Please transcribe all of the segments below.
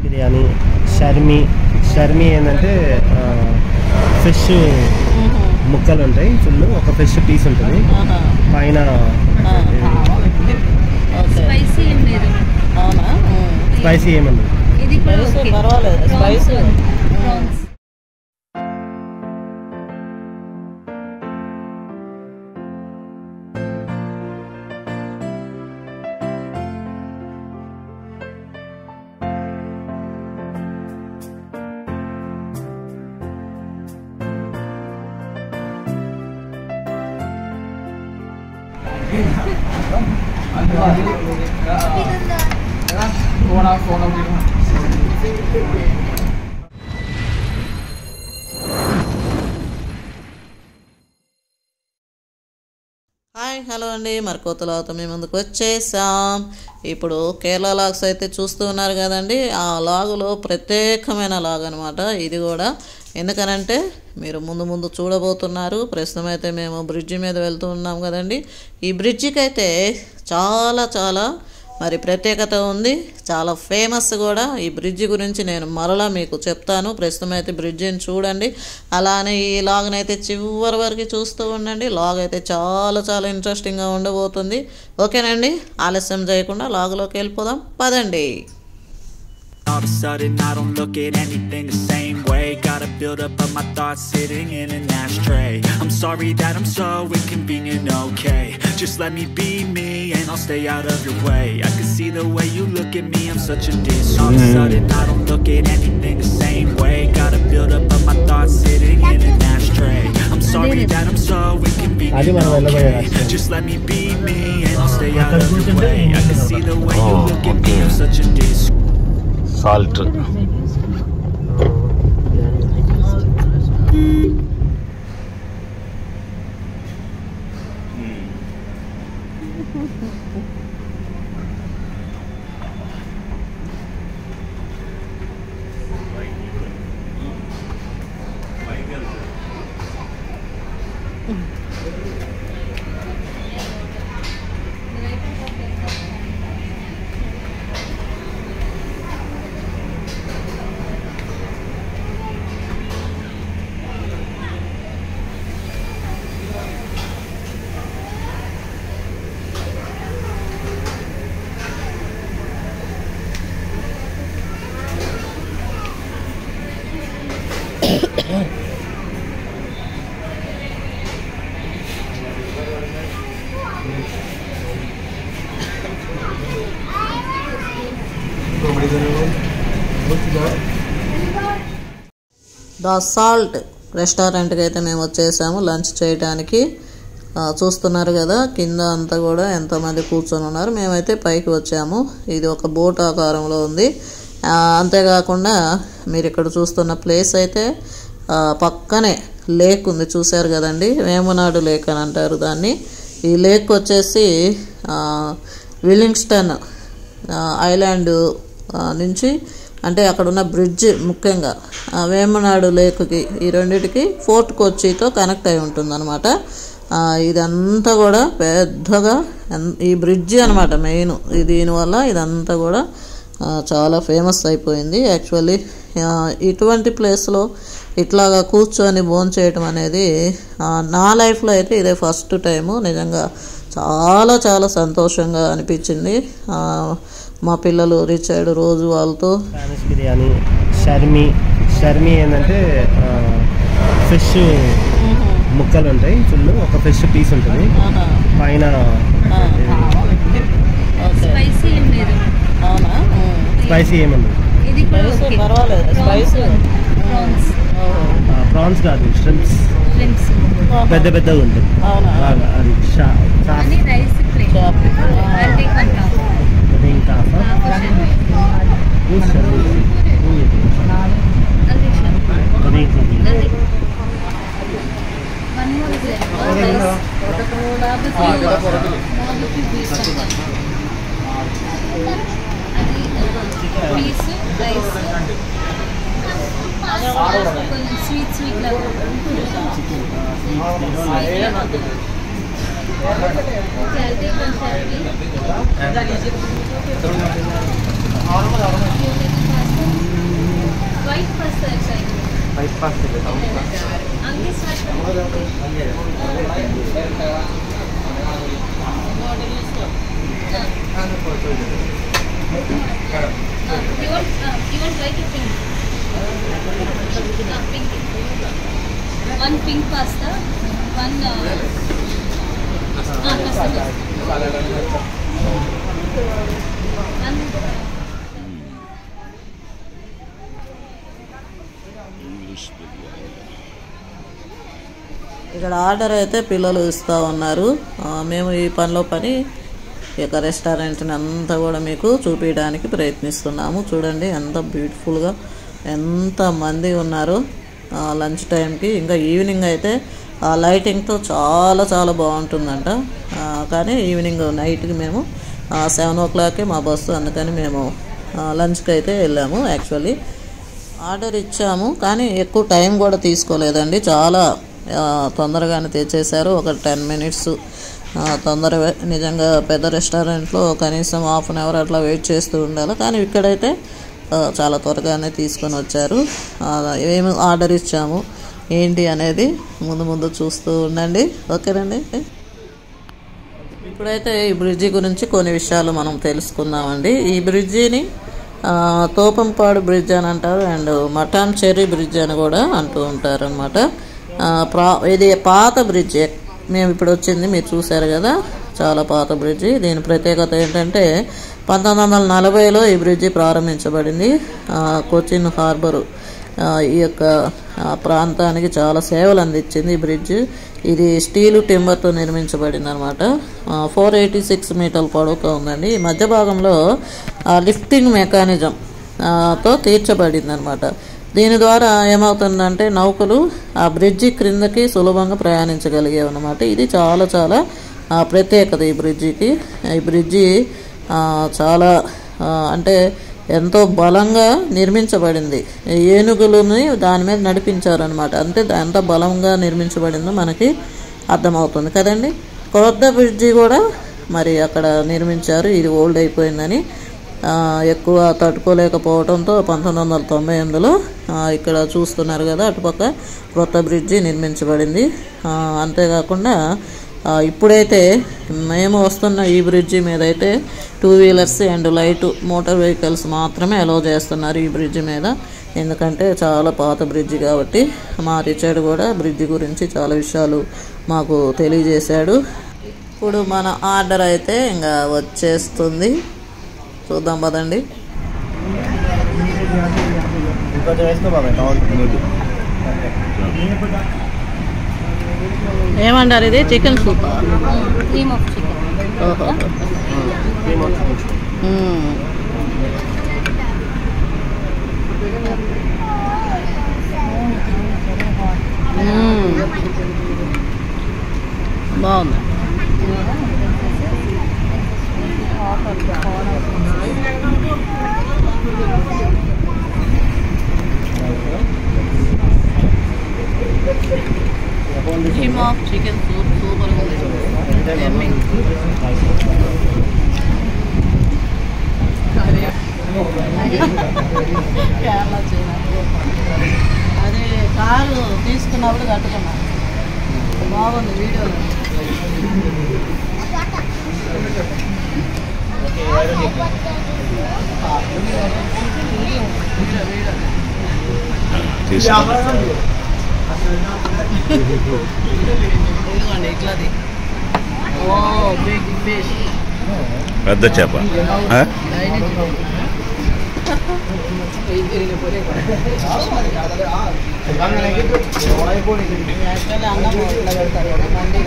బిర్యానీ షర్మీ ఏంటంటే ఫిష్ ముక్కలు ఉంటాయి, ఫుల్ ఒక ఫిష్ పీస్ ఉంటుంది పైన. స్పైసీ ఏమన్నా పర్వాలేదు, స్పైసీ. హాయ్, హలో అండి. మరి కొత్త లాగ్తో మీ ముందుకు వచ్చేసాం. ఇప్పుడు కేరళ లాగ్స్ అయితే చూస్తూ ఉన్నారు కదండి. ఆ లాగులో ప్రత్యేకమైన లాగ్ అనమాట ఇది కూడా. ఎందుకనంటే మీరు ముందు చూడబోతున్నారు. ప్రస్తుతం అయితే మేము బ్రిడ్జి మీద వెళ్తూ ఉన్నాం కదండి. ఈ బ్రిడ్జికి అయితే చాలా మరి ప్రత్యేకత ఉంది, చాలా ఫేమస్ కూడా. ఈ బ్రిడ్జి గురించి నేను మరలా మీకు చెప్తాను. ప్రస్తుతం అయితే బ్రిడ్జిని చూడండి, అలానే ఈ లాగ్ని అయితే చివరి వరకు చూస్తూ ఉండండి. లాగ్ అయితే చాలా ఇంట్రెస్టింగ్గా ఉండబోతుంది. ఓకేనండి, ఆలస్యం చేయకుండా లాగ్లోకి వెళ్ళిపోదాం, పదండి. All of a sudden I don't look at anything the same way. Gotta build up of my thoughts sitting in an ashtray. I'm sorry that I'm so inconvenient, okay. Just let me be me and I'll stay out of your way. I can see the way you look at me, I'm such a diss. All of a sudden I don't look at anything the same way. Gotta build up of my thoughts sitting in an ashtray. I'm sorry that I'm so inconvenient, okay. Just let me be me and I'll stay out of your way. I can see the way you look at me, I'm such a diss. Salt the salt రెస్టారెంట్కి అయితే మేము వచ్చేసాము lunch చేయడానికి. చూస్తున్నారు కదా, కింద అంతా కూడా ఎంతమంది కూర్చొని ఉన్నారు. మేమైతే పైకి వచ్చాము. ఇది ఒక బోట్ ఆకారంలో ఉంది. అంతేకాకుండా మీరు ఇక్కడ చూస్తున్న ప్లేస్ అయితే పక్కనే లేక్ ఉంది, చూశారు కదండి. వేమునాడు లేక్ అని అంటారు దాన్ని. ఈ లేక్ వచ్చేసి విలింగ్స్టన్ ఐలాండ్ నుంచి, అంటే అక్కడ ఉన్న బ్రిడ్జ్ ముఖ్యంగా వేమునాడు లేక్కి, ఈ రెండింటికి ఫోర్ట్ కొచ్చితో కనెక్ట్ అయి ఉంటుందన్నమాట. ఇదంతా కూడా పెద్దగా ఈ బ్రిడ్జి అనమాట మెయిన్. దీనివల్ల ఇదంతా కూడా చాలా ఫేమస్ అయిపోయింది. యాక్చువల్లీ ఇటువంటి ప్లేస్లో ఇట్లాగా కూర్చొని భోంచేయటం అనేది నా లైఫ్లో అయితే ఇదే ఫస్ట్ టైము. నిజంగా చాలా సంతోషంగా అనిపించింది. మా పిల్లలు రీచ్ అయ్యాడు రోజు వాళ్ళతో. స్పానిష్ బిర్యానీ షర్మీ ఏంటంటే ఫిష్ ముక్కలు ఉంటాయి, ఫుల్ ఒక ఫిష్ పీస్ ఉంటుంది పైన. స్పైసీ ఏమన్నా పర్వాలేదు, స్పైసీ. ప్రాన్స్ కాదు, స్ట్రిమ్స్ పెద్దగా ఉంటుంది. అది కొంచెం స్వీట్ లాగా white pasta white pasta You want white or pink? Pink. One pink pasta, one ఇక్కడ ఆర్డర్ అయితే పిల్లలు ఇస్తూ ఉన్నారు. మేము ఈ పనిలో పని ఈ యొక్క రెస్టారెంట్ని అంతా కూడా మీకు చూపించడానికి ప్రయత్నిస్తున్నాము. చూడండి ఎంత బ్యూటిఫుల్గా ఎంతమంది ఉన్నారు లంచ్ టైంకి. ఇంకా ఈవినింగ్ అయితే ఆ లైటింగ్తో చాలా చాలా బాగుంటుందంట. కానీ ఈవినింగ్ నైట్కి మేము 7 o'clock మా బస్సు, అందుకని మేము లంచ్కి అయితే వెళ్ళాము. యాక్చువల్లీ ఆర్డర్ ఇచ్చాము కానీ ఎక్కువ టైం కూడా తీసుకోలేదండి, చాలా తొందరగానే తెచ్చేశారు. ఒక 10 minutes తొందరగా. నిజంగా పెద్ద రెస్టారెంట్లో కనీసం 1/2 hour అట్లా వెయిట్ చేస్తూ ఉండాలి, కానీ ఇక్కడైతే చాలా త్వరగానే తీసుకొని వచ్చారు. ఏమి ఆర్డర్ ఇచ్చాము ఏంటి అనేది ముందు చూస్తూ ఉండండి. ఓకేనండి. ఇప్పుడైతే ఈ బ్రిడ్జి గురించి కొన్ని విషయాలు మనం తెలుసుకుందామండి. ఈ బ్రిడ్జిని తోపంపాడు బ్రిడ్జ్ అని అంటారు, అండ్ మఠాన్ చెర్రీ బ్రిడ్జ్ అని కూడా అంటూ ఉంటారు అనమాట. ఇది పాత బ్రిడ్జ్. మేము ఇప్పుడు వచ్చింది మీరు చూసారు కదా, చాలా పాత బ్రిడ్జి. దీని ప్రత్యేకత ఏంటంటే 1940లో ఈ బ్రిడ్జి ప్రారంభించబడింది. కొచ్చిన్ హార్బరు ఈ యొక్క ప్రాంతానికి చాలా సేవలు అందించింది ఈ బ్రిడ్జ్. ఇది స్టీలు టింబర్తో నిర్మించబడింది అనమాట. 486 మీటర్ల పొడవుతో ఉందండి. ఈ మధ్య భాగంలో లిఫ్టింగ్ మెకానిజం తో తీర్చబడింది అనమాట. దీని ద్వారా ఏమవుతుందంటే నౌకలు ఆ బ్రిడ్జి క్రిందకి సులభంగా ప్రయాణించగలిగేవి అనమాట. ఇది చాలా చాలా ప్రత్యేకత ఈ బ్రిడ్జికి. ఈ బ్రిడ్జి చాలా అంటే ఎంతో బలంగా నిర్మించబడింది. ఏనుగులని దాని మీద నడిపించారనమాట. అంటే ఎంత బలంగా నిర్మించబడిందో మనకి అర్థమవుతుంది కదండి. కొత్త బ్రిడ్జి కూడా మరి అక్కడ నిర్మించారు. ఇది ఓల్డ్ అయిపోయిందని ఎక్కువ తట్టుకోలేకపోవడంతో 1998లో ఇక్కడ చూస్తున్నారు కదా అటుపక్క కొత్త బ్రిడ్జి నిర్మించబడింది. అంతేకాకుండా ఇప్పుడైతే మేము వస్తున్న ఈ బ్రిడ్జి మీద అయితే 2 wheelers and light motor vehicles మాత్రమే అలౌ చేస్తున్నారు ఈ బ్రిడ్జి మీద. ఎందుకంటే చాలా పాత బ్రిడ్జి కాబట్టి. మా రిచర్డ్ కూడా బ్రిడ్జి గురించి చాలా విషయాలు మాకు తెలియజేశాడు. ఇప్పుడు మన ఆర్డర్ అయితే ఇంకా వచ్చేస్తుంది, చూద్దాం పదండి. ఏమంటారు ఇది? Chicken soup, cream of chicken. బాగుంది. Cream of chicken soup super ఉంది. అదే కారు తీసుకున్నప్పుడు కట్టుకున్నా, బాగుంది వీడియోలో. ఇదిగోండి ఇట్లాది. ఓ బిగ్ ఫిష్, పెద్ద చేప. అన్నం ఇట్లా పెడతారు కదా మండి.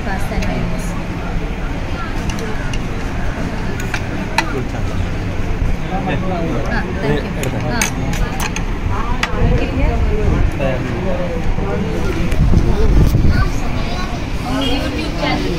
pasta and mayonnaise. Thank you. YouTube channel.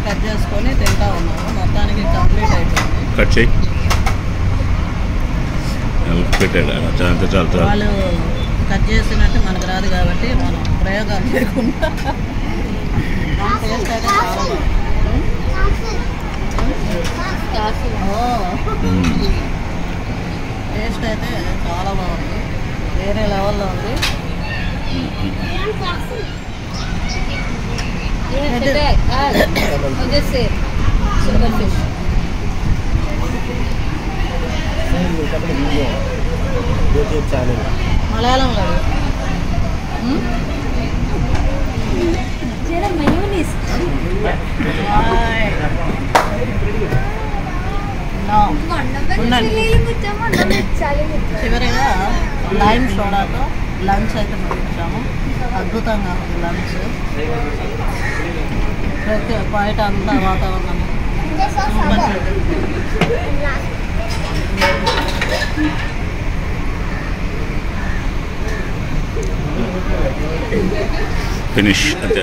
Cut చేసుకొని తింటా ఉన్నాము. మొత్తానికి కంప్లీట్ అయిపోయింది. కట్ చేయి పెట్టాడు వాళ్ళు కట్ చేసినట్టు మనకు రాదు కాబట్టి మనం ప్రయోగాలు చేయకుండా టేస్ట్ అయితే టేస్ట్ అయితే చాలా బాగుంది, వేరే లెవెల్లో ఉంది. యూట్యూబ్ ఛానల్ మలయాళంలో చివరిగా లైమ్ సోడాతో లంచ్ అయితే ముగించాము. అద్భుతంగా ఉంది లంచ్. ప్రతి బయట అంతా వాతావరణం ఫినిష్ అంతే.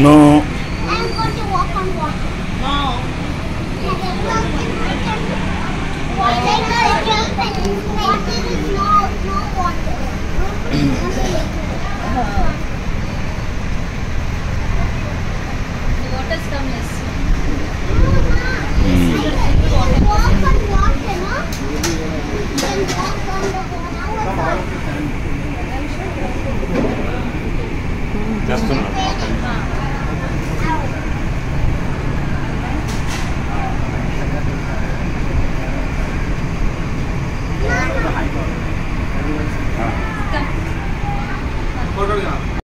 No water come less. చేస్తున్నా.